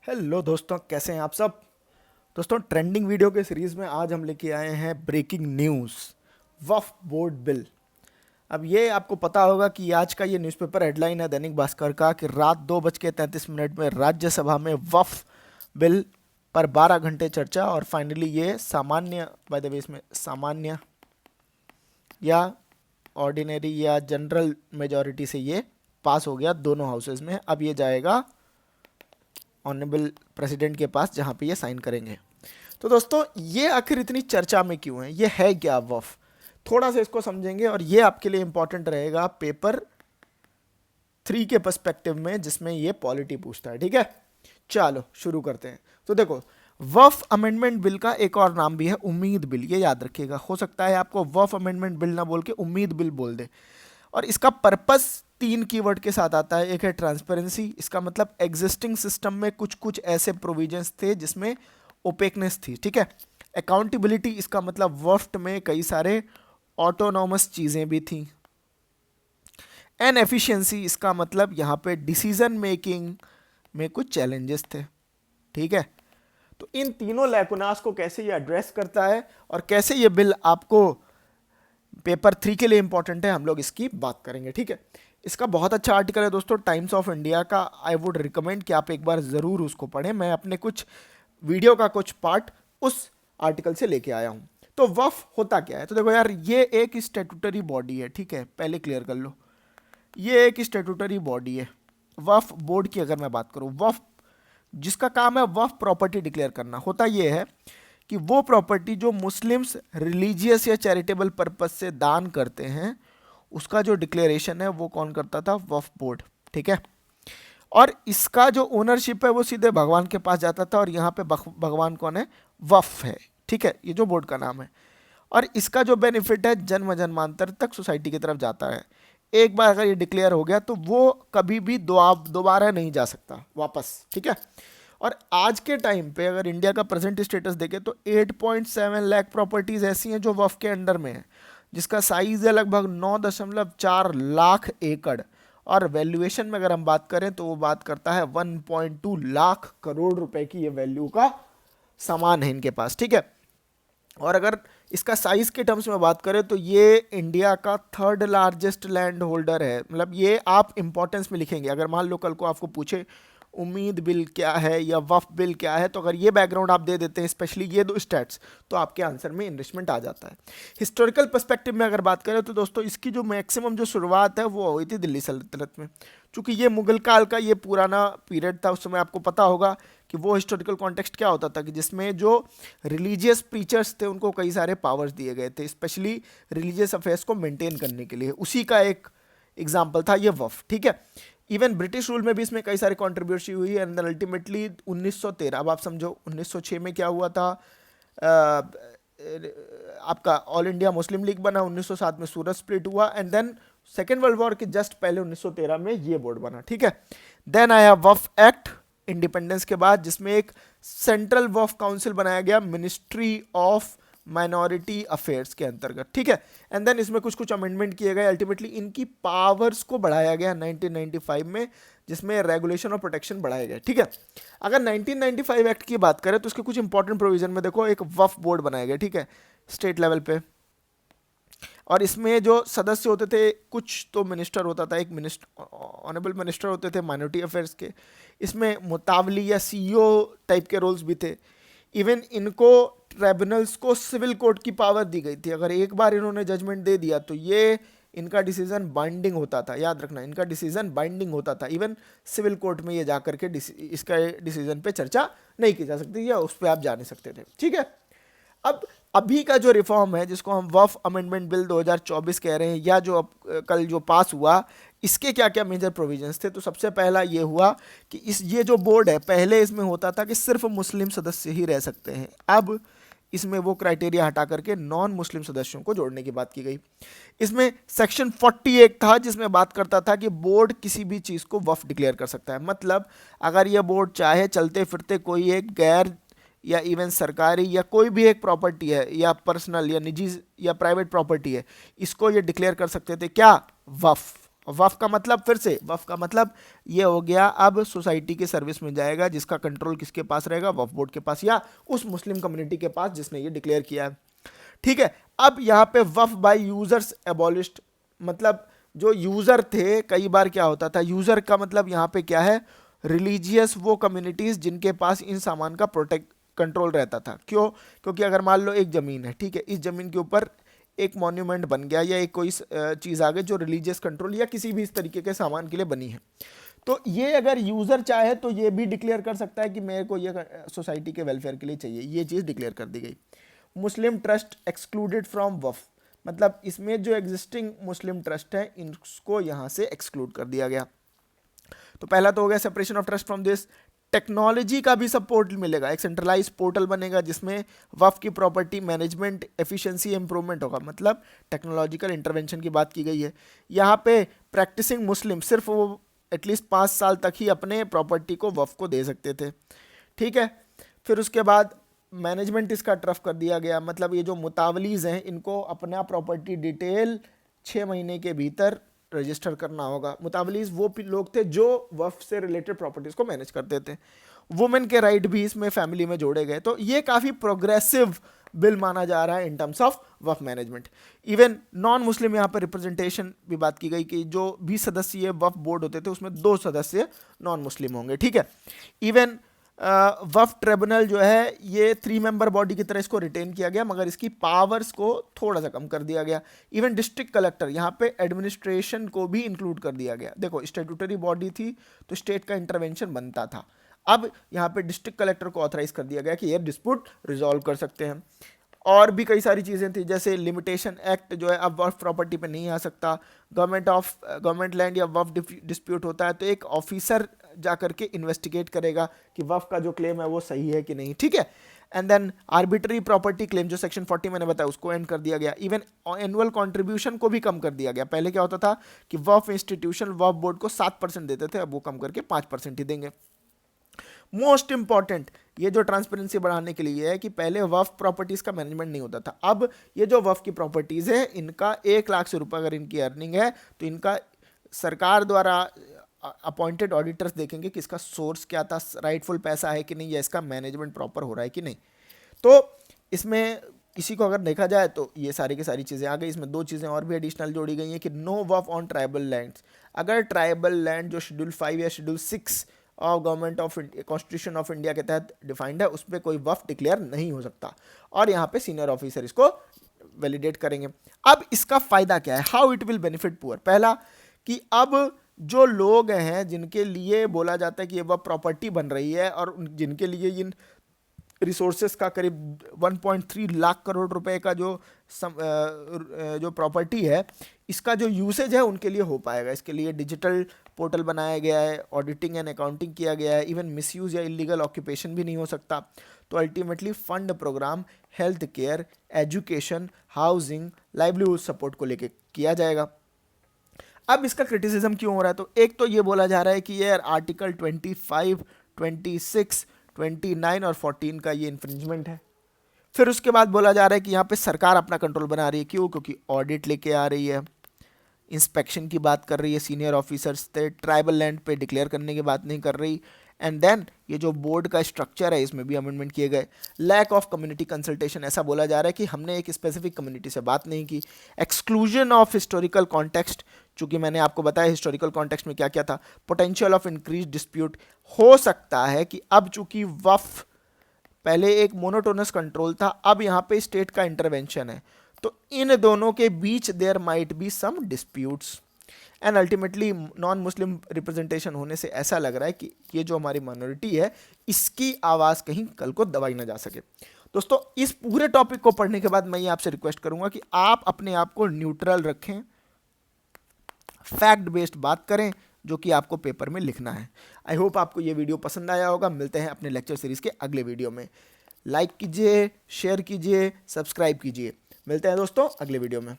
Hello दोस्तों, कैसे हैं आप सब। दोस्तों, ट्रेंडिंग वीडियो के सीरीज़ में आज हम लेके आए हैं ब्रेकिंग न्यूज़, वक्फ बोर्ड बिल। अब ये आपको पता होगा कि आज का ये न्यूज़पेपर हेडलाइन है दैनिक भास्कर का कि रात 2:33 में राज्यसभा में वक्फ बिल पर 12 घंटे चर्चा और फाइनली ये सामान्य, बाय द वे इसमें सामान्य या ऑर्डिनरी या जनरल मेजॉरिटी से ये पास हो गया दोनों हाउसेज में। अब ये जाएगा ऑनरेबल प्रेसिडेंट के पास जहाँ पे ये साइन करेंगे। तो दोस्तों, ये आखिर इतनी चर्चा में क्यों है, ये है क्या वफ, थोड़ा सा इसको समझेंगे और ये आपके लिए इंपॉर्टेंट रहेगा पेपर 3 के पर्सपेक्टिव में, जिसमें ये पॉलिटी पूछता है। ठीक है, चलो शुरू करते हैं। तो देखो, वफ अमेंडमेंट बिल का एक और नाम भी है उम्मीद बिल, ये याद रखिएगा। हो सकता है आपको वफ अमेंडमेंट बिल ना बोल के उम्मीद बिल बोल दे। और इसका पर्पस 3 कीवर्ड के साथ आता है। एक है ट्रांसपेरेंसी, इसका मतलब एग्जिस्टिंग सिस्टम में कुछ कुछ ऐसे प्रोविजंस थे जिसमें ओपेकनेस थी। ठीक है। अकाउंटेबिलिटी, इसका मतलब वफ्ट में कई सारे ऑटोनॉमस चीज़ें भी थी। एंड एफिशिएंसी, इसका मतलब यहाँ पे डिसीजन मेकिंग में कुछ चैलेंजेस थे। ठीक है। तो इन तीनों लैकुनास को कैसे ये एड्रेस करता है और कैसे ये बिल आपको पेपर 3 के लिए इंपॉर्टेंट है, हम लोग इसकी बात करेंगे। ठीक है। इसका बहुत अच्छा आर्टिकल है दोस्तों टाइम्स ऑफ इंडिया का। आई वुड रिकमेंड कि आप एक बार ज़रूर उसको पढ़ें। मैं अपने कुछ वीडियो का कुछ पार्ट उस आर्टिकल से लेके आया हूँ। तो वफ होता क्या है, तो देखो यार, ये एक स्टेटूटरी बॉडी है। ठीक है, पहले क्लियर कर लो, ये एक स्टेटूटरी बॉडी है। वफ बोर्ड की अगर मैं बात करूँ, वफ जिसका काम है वफ प्रॉपर्टी डिक्लेयर करना, होता ये है कि वो प्रॉपर्टी जो मुस्लिम्स रिलीजियस या चैरिटेबल पर्पज से दान करते हैं, उसका जो डिक्लेरेशन है वो कौन करता था, वक्फ बोर्ड। ठीक है। और इसका जो ओनरशिप है वो सीधे भगवान के पास जाता था, और यहाँ पे भगवान कौन है, वक्फ है। ठीक है, ये जो बोर्ड का नाम है। और इसका जो बेनिफिट है जन्म जन्मांतर तक सोसाइटी की तरफ जाता है। एक बार अगर ये डिक्लेयर हो गया तो वो कभी भी दोबारा नहीं जा सकता वापस। ठीक है। और आज के टाइम पे अगर इंडिया का प्रेजेंट स्टेटस देखें तो 8.7 लाख प्रॉपर्टीज ऐसी हैं जो वफ के अंडर में है, जिसका साइज है लगभग 9.4 लाख एकड़। और वैल्यूएशन में अगर हम बात करें तो वो बात करता है 1.2 लाख करोड़ रुपए की ये वैल्यू का सामान है इनके पास। ठीक है। और अगर इसका साइज के टर्म्स में बात करें तो ये इंडिया का 3rd लार्जेस्ट लैंड होल्डर है। मतलब ये आप इंपॉर्टेंस में लिखेंगे। अगर मान लो कल को आपको पूछे उम्मीद बिल क्या है या वफ बिल क्या है, तो अगर ये बैकग्राउंड आप दे देते हैं, स्पेशली ये दो स्टैट्स, तो आपके आंसर में इनरिचमेंट आ जाता है। हिस्टोरिकल पर्सपेक्टिव में अगर बात करें तो दोस्तों, इसकी जो मैक्सिमम जो शुरुआत है वो हुई थी दिल्ली सल्तनत में। चूंकि ये मुगल काल का ये पुराना पीरियड था, उस समय आपको पता होगा कि वो हिस्टोरिकल कॉन्टेक्स्ट क्या होता था कि जिसमें जो रिलीजियस प्रीचर्स थे उनको कई सारे पावर्स दिए गए थे, स्पेशली रिलीजियस अफेयर्स को मेंटेन करने के लिए। उसी का एक एग्जाम्पल था ये वफ। ठीक है। इवन ब्रिटिश रूल में भी इसमें कई सारे कॉन्ट्रीब्यूशन हुई है। एंड अल्टीमेटली 1913, अब आप समझो 1906 में क्या हुआ था, आपका ऑल इंडिया मुस्लिम लीग बना, 1907 में सूरत स्प्लिट हुआ, and then second world war के जस्ट पहले 1913 में ये बोर्ड बना। ठीक है। देन आया वफ एक्ट इंडिपेंडेंस के बाद, जिसमें एक सेंट्रल वफ काउंसिल बनाया गया मिनिस्ट्री ऑफ माइनॉरिटी अफेयर्स के अंतर्गत। ठीक है। एंड देन इसमें कुछ कुछ अमेंडमेंट किए गए। अल्टीमेटली इनकी पावर्स को बढ़ाया गया 1995 में, जिसमें रेगुलेशन और प्रोटेक्शन बढ़ाए गए। ठीक है। अगर 1995 एक्ट की बात करें तो उसके कुछ इंपॉर्टेंट प्रोविजन में देखो, एक वफ बोर्ड बनाया गया। ठीक है, स्टेट लेवल पे। और इसमें जो सदस्य होते थे, कुछ तो मिनिस्टर होता था, एक मिनिस्टर ऑनरेबल मिनिस्टर होते थे माइनॉरिटी अफेयर्स के। इसमें मुतावली या सीईओ टाइप के रोल्स भी थे। इवन इनको ट्राइब्यूनल्स को सिविल कोर्ट की पावर दी गई थी। अगर एक बार इन्होंने जजमेंट दे दिया तो ये इनका डिसीजन बाइंडिंग होता था। याद रखना, इनका डिसीजन बाइंडिंग होता था। इवन सिविल कोर्ट में ये जा करके इसका डिसीजन पे चर्चा नहीं की जा सकती या उस पर आप जा नहीं सकते थे। ठीक है। अब अभी का जो रिफॉर्म है, जिसको हम वफ अमेंडमेंट बिल 2024 कह रहे हैं, या जो अब कल जो पास हुआ, इसके क्या क्या मेजर प्रोविजंस थे। तो सबसे पहला ये हुआ कि ये जो बोर्ड है, पहले इसमें होता था कि सिर्फ मुस्लिम सदस्य ही रह सकते हैं। अब इसमें वो क्राइटेरिया हटा करके नॉन मुस्लिम सदस्यों को जोड़ने की बात की गई। इसमें सेक्शन 48 था, जिसमें बात करता था कि बोर्ड किसी भी चीज़ को वफ डिक्लेयर कर सकता है। मतलब अगर यह बोर्ड चाहे चलते फिरते कोई एक गैर या इवन सरकारी या कोई भी एक प्रॉपर्टी है, या पर्सनल या निजी या प्राइवेट प्रॉपर्टी है, इसको ये डिक्लेयर कर सकते थे क्या, वफ। वफ का मतलब, फिर से वफ का मतलब ये हो गया अब सोसाइटी के सर्विस में जाएगा, जिसका कंट्रोल किसके पास रहेगा, वफ बोर्ड के पास या उस मुस्लिम कम्युनिटी के पास जिसने ये डिक्लेयर किया है। ठीक है, अब यहाँ पे वफ बाय यूजर्स एबॉलिश्ड, मतलब जो यूजर थे, कई बार क्या होता था, यूजर का मतलब यहाँ पे क्या है, रिलीजियस वो कम्युनिटीज जिनके पास इन सामान का प्रोटेक्ट कंट्रोल रहता था। क्यों? क्योंकि अगर मान लो एक ज़मीन है, ठीक है, इस ज़मीन के ऊपर एक मॉन्यूमेंट बन गया या एक कोई चीज़ आ गई जो रिलीजियस कंट्रोल या किसी भी इस तरीके के सामान के लिए बनी है, तो ये अगर यूज़र चाहे तो ये भी डिक्लेयर कर सकता है कि मेरे को ये सोसाइटी के वेलफेयर के लिए चाहिए, ये चीज़ डिक्लेयर कर दी गई। मुस्लिम ट्रस्ट एक्सक्लूडेड फ्रॉम वफ, मतलब इसमें जो एग्जिस्टिंग मुस्लिम ट्रस्ट है इनको यहाँ से एक्सक्लूड कर दिया गया। तो पहला तो हो गया separation of trust from this. Technology का भी सपोर्ट मिलेगा, एक सेंट्रलाइज पोर्टल बनेगा जिसमें वफ की प्रॉपर्टी मैनेजमेंट एफिशिएंसी इंप्रूवमेंट होगा, मतलब टेक्नोलॉजिकल इंटरवेंशन की बात की गई है। यहाँ पे प्रैक्टिसिंग मुस्लिम सिर्फ वो एटलीस्ट 5 साल तक ही अपने प्रॉपर्टी को वफ को दे सकते थे। ठीक है, फिर उसके बाद मैनेजमेंट इसका टफ कर दिया गया, मतलब ये जो मुतावलीज हैं इनको अपना प्रॉपर्टी डिटेल 6 महीने के भीतर रजिस्टर करना होगा। मुतावलीज वो लोग थे जो वफ से रिलेटेड प्रॉपर्टीज को मैनेज करते थे। वुमेन के राइट भी इसमें फैमिली में जोड़े गए, तो ये काफ़ी प्रोग्रेसिव बिल माना जा रहा है इन टर्म्स ऑफ वफ मैनेजमेंट। इवन नॉन मुस्लिम यहाँ पर रिप्रेजेंटेशन भी बात की गई कि जो 20 सदस्यीय वफ बोर्ड होते थे उसमें 2 सदस्य नॉन मुस्लिम होंगे। ठीक है, इवन वफ ट्रिब्यूनल जो है ये 3 मेंबर बॉडी की तरह इसको रिटेन किया गया, मगर इसकी पावर्स को थोड़ा सा कम कर दिया गया। इवन डिस्ट्रिक्ट कलेक्टर यहाँ पे एडमिनिस्ट्रेशन को भी इंक्लूड कर दिया गया। देखो स्टेट्यूटरी बॉडी थी तो स्टेट का इंटरवेंशन बनता था, अब यहाँ पे डिस्ट्रिक्ट कलेक्टर को ऑथराइज कर दिया गया कि ये डिस्प्यूट रिजॉल्व कर सकते हैं। और भी कई सारी चीज़ें थी, जैसे लिमिटेशन एक्ट जो है अब वफ प्रॉपर्टी पे नहीं आ सकता। गवर्नमेंट लैंड या वफ डिस्प्यूट होता है तो एक ऑफिसर जा करके इन्वेस्टिगेट करेगा कि वफ का जो क्लेम है वो सही है कि नहीं। ठीक है, and then arbitrary property claim जो सेक्शन 40 मैंने बताया उसको एंड कर दिया गया। इवन एनुअल कंट्रीब्यूशन को भी कम कर दिया गया। पहले क्या होता था कि वफ इंस्टीट्यूशन वफ बोर्ड को 7% देते थे, अब वो कम करके 5% ही देंगे। मोस्ट इंपॉर्टेंट ये जो ट्रांसपेरेंसी बढ़ाने के लिए है कि पहले वफ प्रॉपर्टीज का मैनेजमेंट नहीं होता था, अब ये जो वफ की प्रॉपर्टीज है इनका 1 लाख से रुपये अगर इनकी अर्निंग है तो इनका सरकार द्वारा अपॉइंटेड ऑडिटर्स देखेंगे कि इसका सोर्स क्या था, राइटफुल पैसा है कि नहीं, या इसका मैनेजमेंट प्रॉपर हो रहा है कि नहीं। तो इसमें इसी को अगर देखा जाए तो ये सारी की सारी चीज़ें आ गई। इसमें 2 चीज़ें और भी एडिशनल जोड़ी गई हैं कि no Waqf on tribal lands, अगर ट्राइबल लैंड जो शेड्यूल 5 या शेड्यूल 6 और government of constitution of India के तहत डिफाइंड है उस पर कोई वफ डिक्लेयर नहीं हो सकता, और यहाँ पे सीनियर ऑफिसर इसको वैलिडेट करेंगे। अब इसका फायदा क्या है, how it will benefit poor. पहला कि अब जो लोग हैं जिनके लिए बोला जाता है कि ये वह प्रॉपर्टी बन रही है और जिनके लिए इन रिसोर्सेस का करीब 1.3 लाख करोड़ रुपए का जो प्रॉपर्टी है इसका जो यूसेज है उनके लिए हो पाएगा। इसके लिए डिजिटल पोर्टल बनाया गया है, ऑडिटिंग एंड अकाउंटिंग किया गया है, इवन मिसयूज या इलीगल ऑक्यूपेशन भी नहीं हो सकता। तो ultimately fund program health care, education, housing, livelihood support को लेके किया जाएगा। अब इसका क्रिटिसिज्म क्यों हो रहा है, तो एक तो ये बोला जा रहा है कि ये आर्टिकल 25, 26, 29 और 14 का ये इन्फ्रिंजमेंट है। फिर उसके बाद बोला जा रहा है कि यहाँ पे सरकार अपना कंट्रोल बना रही है। क्यों? क्योंकि ऑडिट लेके आ रही है, इंस्पेक्शन की बात कर रही है सीनियर ऑफिसर्स से, ट्राइबल लैंड पे डिक्लेयर करने की बात नहीं कर रही। एंड देन ये जो बोर्ड का स्ट्रक्चर है इसमें भी अमेंडमेंट किए गए। लैक ऑफ कम्युनिटी कंसल्टेशन, ऐसा बोला जा रहा है कि हमने एक स्पेसिफिक कम्युनिटी से बात नहीं की। एक्सक्लूजन ऑफ हिस्टोरिकल कॉन्टेक्स्ट, चूंकि मैंने आपको बताया हिस्टोरिकल कॉन्टेक्स्ट में क्या क्या था। पोटेंशियल ऑफ इंक्रीज डिस्प्यूट, हो सकता है कि अब चूंकि वफ पहले एक मोनोटोनस कंट्रोल था, अब यहाँ पे स्टेट का इंटरवेंशन है, तो इन दोनों के बीच there might be some disputes. And ultimately non Muslim representation होने से ऐसा लग रहा है कि ये जो हमारी माइनॉरिटी है इसकी आवाज़ कहीं कल को दबाई ना जा सके। दोस्तों इस पूरे टॉपिक को पढ़ने के बाद मैं ये आपसे रिक्वेस्ट करूंगा कि आप अपने आप को न्यूट्रल रखें, फैक्ट बेस्ड बात करें जो कि आपको पेपर में लिखना है। आई होप आपको ये वीडियो पसंद आया होगा। मिलते हैं अपने लेक्चर सीरीज़ के अगले वीडियो में। लाइक कीजिए, शेयर कीजिए, सब्सक्राइब कीजिए। मिलते हैं दोस्तों अगले वीडियो में।